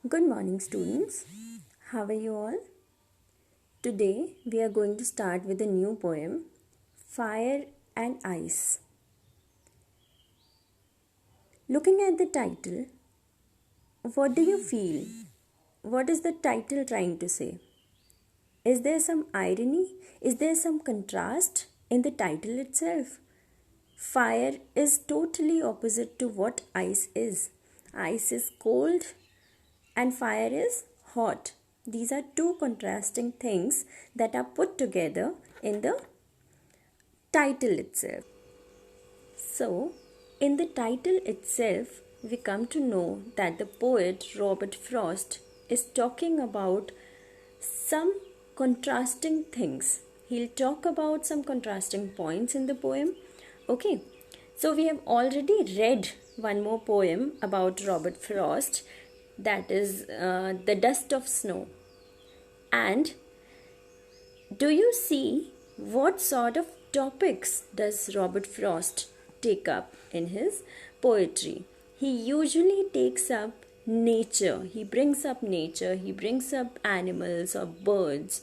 Good morning, students. How are you all? Today we are going to start with a new poem, Fire and Ice. Looking at the title, what do you feel? What is the title trying to say? Is there some irony? Is there some contrast in the title itself? Fire is totally opposite to what ice is. Ice is cold and fire is hot. These are two contrasting things that are put together in the title itself. So, in the title itself, we come to know that the poet Robert Frost is talking about some contrasting things. He'll talk about some contrasting points in the poem. Okay, so we have already read one more poem about Robert Frost, that is The Dust of Snow. And do you see what sort of topics does Robert Frost take up in his poetry? He usually takes up nature. He brings up nature. He brings up animals or birds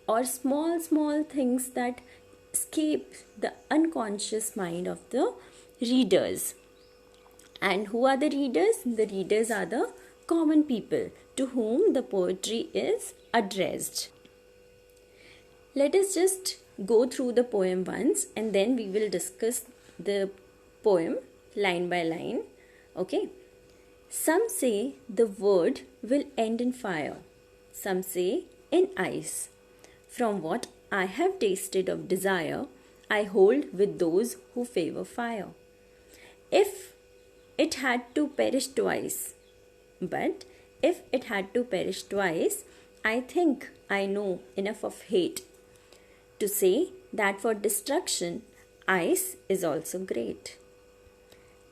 or small things that escape the unconscious mind of the readers. And who are the readers? The readers are the common people to whom the poetry is addressed. Let us just go through the poem once and then we will discuss the poem line by line. Okay. Some say the word will end in fire. Some say in ice. From what I have tasted of desire, I hold with those who favor fire. If it had to perish twice, but if it had to perish twice, I think I know enough of hate to say that for destruction, ice is also great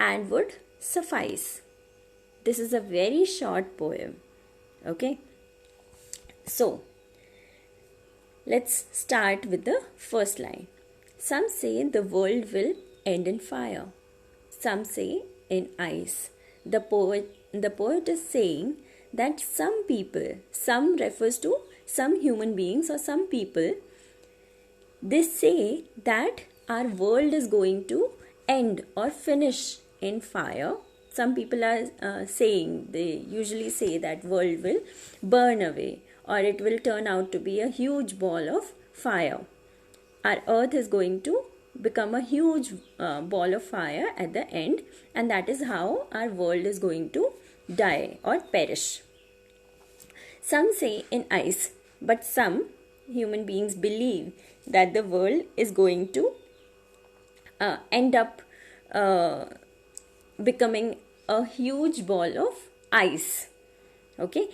and would suffice. This is a very short poem. Okay. So, let's start with the first line. Some say the world will end in fire. Some say in ice. The poet is saying that some people, some refers to some human beings or some people, they say that our world is going to end or finish in fire. Some people are saying, they usually say that world will burn away or it will turn out to be a huge ball of fire. Our earth is going to become a huge ball of fire at the end, and that is how our world is going to die or perish. Some say in ice, but some human beings believe that the world is going to end up becoming a huge ball of ice. Okay,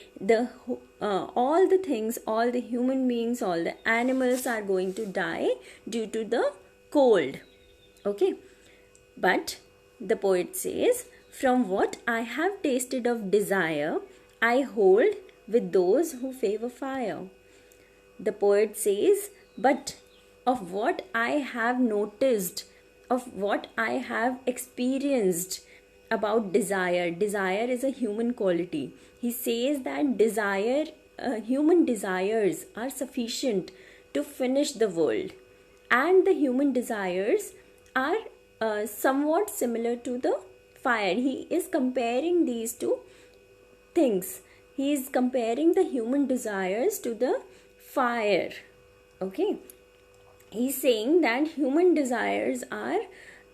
all the things, all the human beings, all the animals are going to die due to the cold. Okay, but the poet says, from what I have tasted of desire, I hold with those who favor fire. The poet says, but of what I have noticed, of what I have experienced about desire. Desire is a human quality. He says that human desires are sufficient to finish the world. And the human desires are somewhat similar to the fire. He is comparing these two things. He is comparing the human desires to the fire. Okay. He's saying that human desires are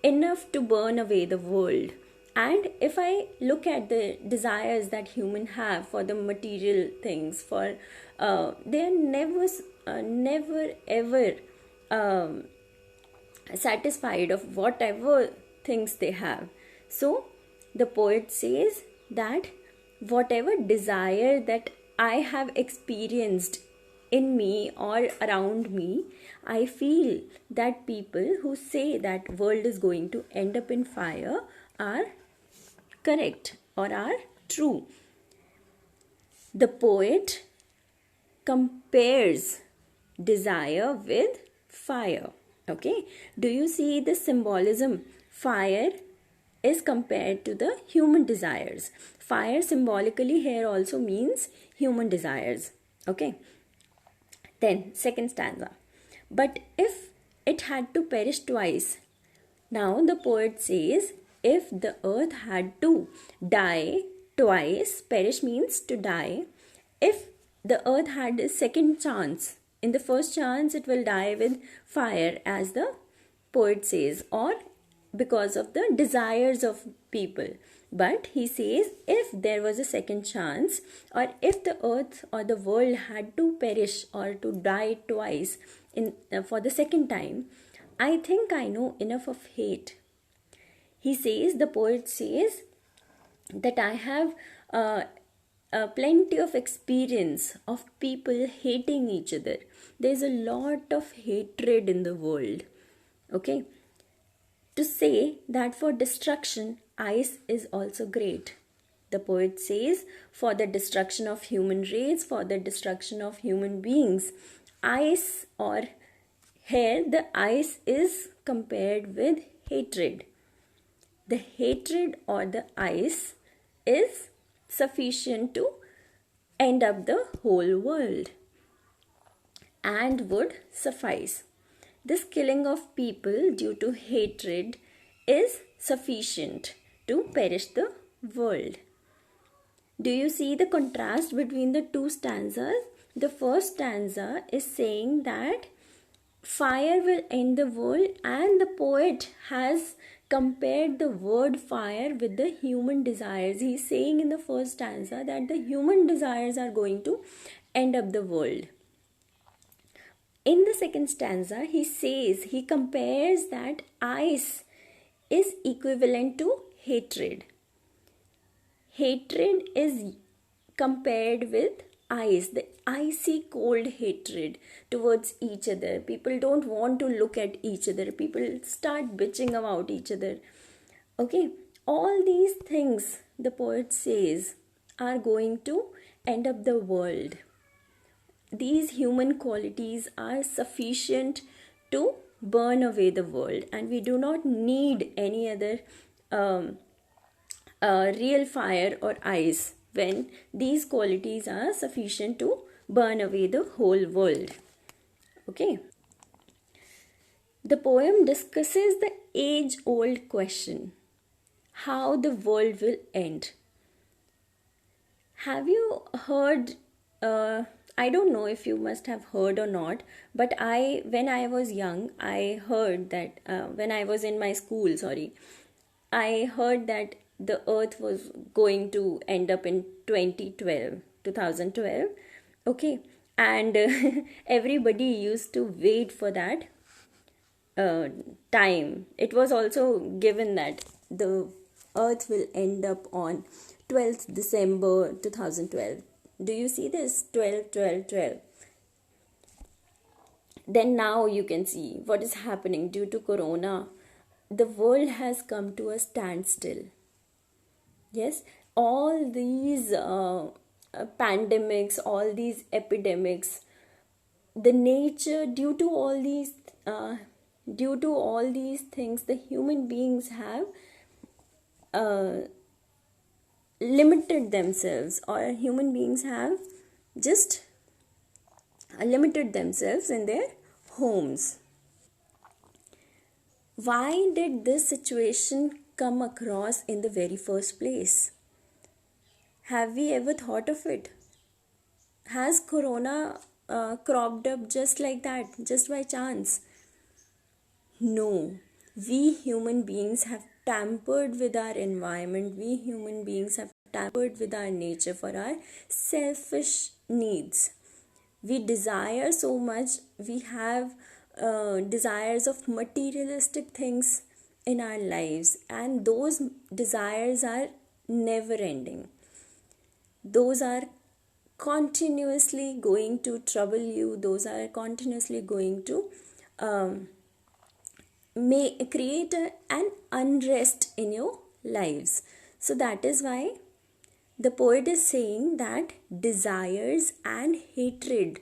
enough to burn away the world. And if I look at the desires that humans have for the material things, for they are never ever satisfied of whatever things they have. So the poet says that whatever desire that I have experienced in me or around me, I feel that people who say that world is going to end up in fire are correct or are true. The poet compares desire with fire. Okay, do you see the symbolism? Fire is compared to the human desires. Fire symbolically here also means human desires. Okay. Then, second stanza. But if it had to perish twice. Now the poet says, if the earth had to die twice, perish means to die. If the earth had a second chance, in the first chance it will die with fire, as the poet says, or because of the desires of people. But he says, if there was a second chance, or if the earth or the world had to perish or to die twice for the second time, I think I know enough of hate. He says, the poet says, that I have plenty of experience of people hating each other. There's a lot of hatred in the world. Okay. To say that for destruction, ice is also great. The poet says, for the destruction of human race, for the destruction of human beings, ice, or here the ice is compared with hatred. The hatred or the ice is sufficient to end up the whole world and would suffice. This killing of people due to hatred is sufficient to perish the world. Do you see the contrast between the two stanzas? The first stanza is saying that fire will end the world, and the poet has compared the word fire with the human desires. He is saying in the first stanza that the human desires are going to end up the world. In the second stanza, he says, he compares that ice is equivalent to hatred. Hatred is compared with ice, the icy cold hatred towards each other. People don't want to look at each other. People start bitching about each other. Okay, all these things, the poet says, are going to end up the world. These human qualities are sufficient to burn away the world, and we do not need any other real fire or ice when these qualities are sufficient to burn away the whole world. Okay. The poem discusses the age-old question, how the world will end. Have you heard, I don't know if you must have heard or not, but when I was young, I heard that, when I was in my school, I heard that the earth was going to end up in 2012. Okay. And everybody used to wait for that time. It was also given that the earth will end up on 12th December 2012. Do you see this? 12, 12, 12. Then now you can see what is happening due to Corona. The world has come to a standstill. Yes, all these pandemics, all these epidemics, the nature, due to all these things, the human beings have limited themselves, or human beings have just limited themselves in their homes. Why did this situation come across in the very first place? Have we ever thought of it? Has Corona cropped up just like that, just by chance? No. We human beings have tampered with our environment. We human beings have tampered with our nature for our selfish needs. We desire so much. We have desires of materialistic things in our lives, and those desires are never ending. Those are continuously going to trouble you. Those are continuously going to create an unrest in your lives. So that is why the poet is saying that desires and hatred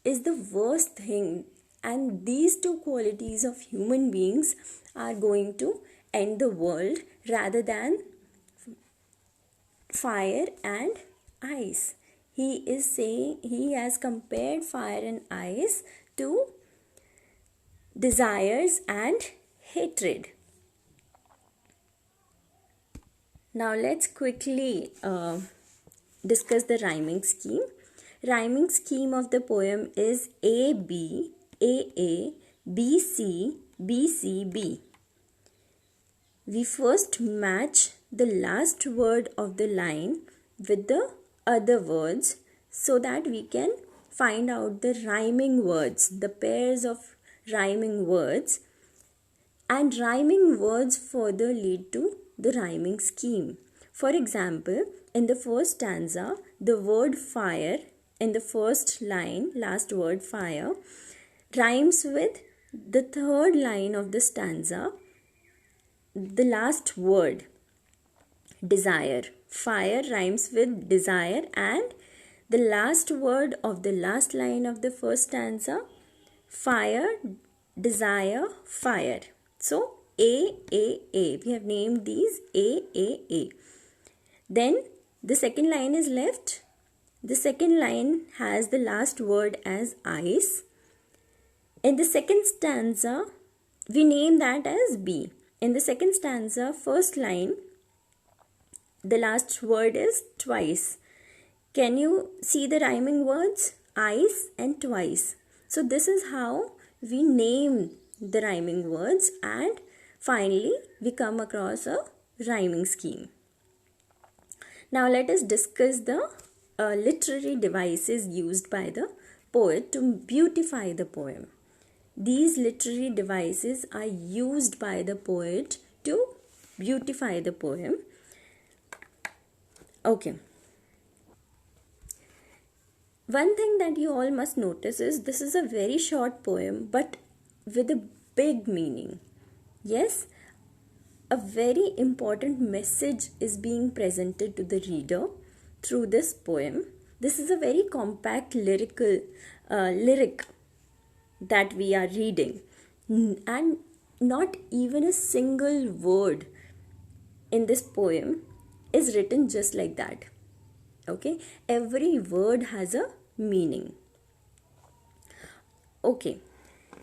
is the worst thing, and these two qualities of human beings are going to end the world rather than fire and ice. He is saying, he has compared fire and ice to desires and hatred. Now let's quickly discuss the rhyming scheme. Rhyming scheme of the poem is A B, A A, B C, B C, B. We first match the last word of the line with the other words so that we can find out the rhyming words, the pairs of rhyming words, and rhyming words further lead to the rhyming scheme. For example, in the first stanza, the word fire in the first line, last word fire, rhymes with the third line of the stanza, the last word desire. Fire rhymes with desire, and the last word of the last line of the first stanza, fire, desire, fire. So A, A. We have named these A, A. Then the second line is left. The second line has the last word as ice. In the second stanza, we name that as B. In the second stanza, first line, the last word is twice. Can you see the rhyming words? Ice and twice. So this is how we name the rhyming words, and finally we come across a rhyming scheme. Now let us discuss the literary devices used by the poet to beautify the poem. These literary devices are used by the poet to beautify the poem. Okay. One thing that you all must notice is this is a very short poem but with a big meaning. Yes, a very important message is being presented to the reader through this poem. This is a very compact lyric that we are reading, and not even a single word in this poem is written just like that. Okay, every word has a meaning. Okay,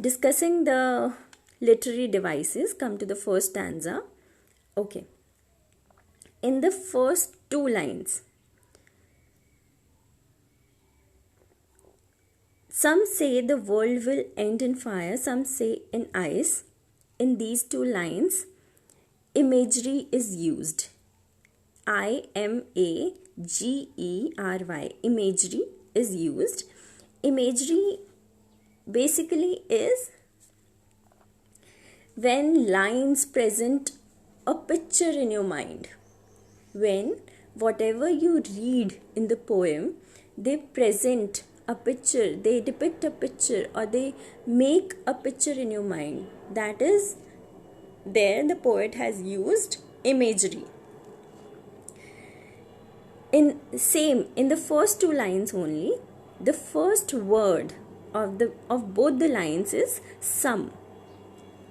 discussing the literary devices, come to the first stanza. Okay, in the first two lines, some say the world will end in fire, some say in ice. In these two lines, imagery is used. imagery. Imagery is used. Imagery basically is when lines present a picture in your mind. When whatever you read in the poem, they present a picture, they depict a picture, or they make a picture in your mind. That is, there the poet has used imagery. In the first two lines only, the first word of both the lines is some.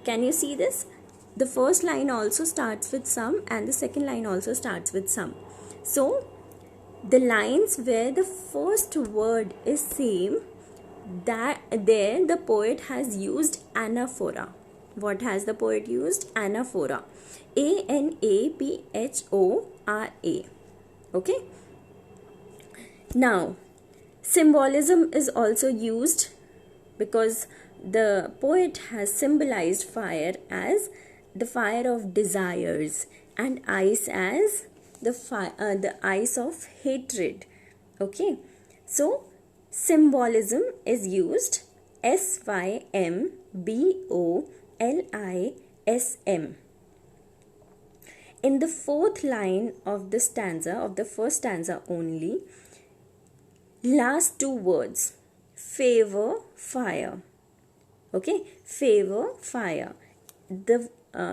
Can you see this? The first line also starts with some and the second line also starts with some. So the lines where the first word is same, that there the poet has used anaphora. What has the poet used? Anaphora. ANAPHORA. Okay. Now, symbolism is also used because the poet has symbolized fire as the fire of desires and ice as the ice of hatred. Okay. So, symbolism is used. SYMBOLISM. In the fourth line of the stanza, of the first stanza only, last two words, favor, fire. Okay, favor, fire. The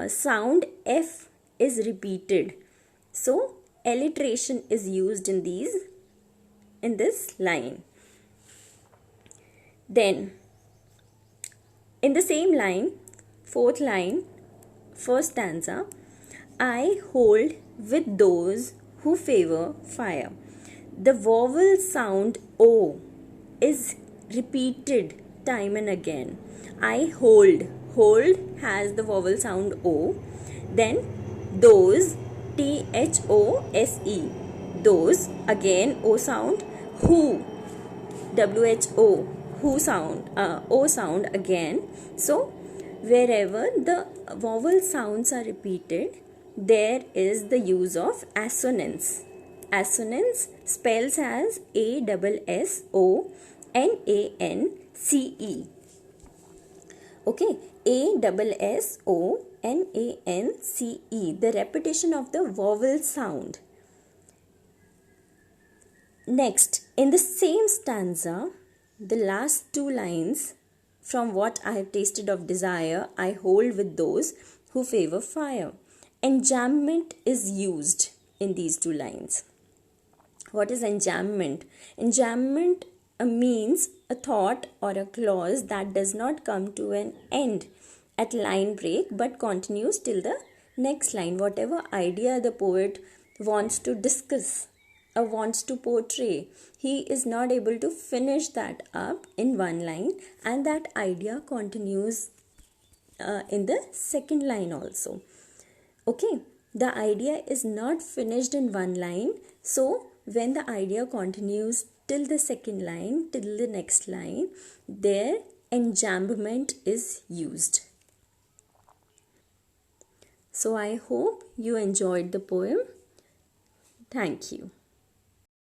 sound F is repeated. So, alliteration is used in this line. Then, in the same line, fourth line, first stanza, I hold with those who favor fire. The vowel sound O is repeated time and again. I hold. Hold has the vowel sound O. Then those, THOSE. Those, again O sound. Who, WHO. Who sound, O sound again. So wherever the vowel sounds are repeated, there is the use of assonance. Assonance spells as ASSONANCE. Okay, ASSONANCE, the repetition of the vowel sound. Next, in the same stanza, the last two lines, from what I have tasted of desire, I hold with those who favor fire. Enjambment is used in these two lines. What is enjambment? Enjambment means a thought or a clause that does not come to an end at line break but continues till the next line. Whatever idea the poet wants to discuss or wants to portray, he is not able to finish that up in one line, and that idea continues in the second line also. Okay, the idea is not finished in one line, so when the idea continues till the second line, till the next line, there enjambment is used. So I hope you enjoyed the poem. Thank you.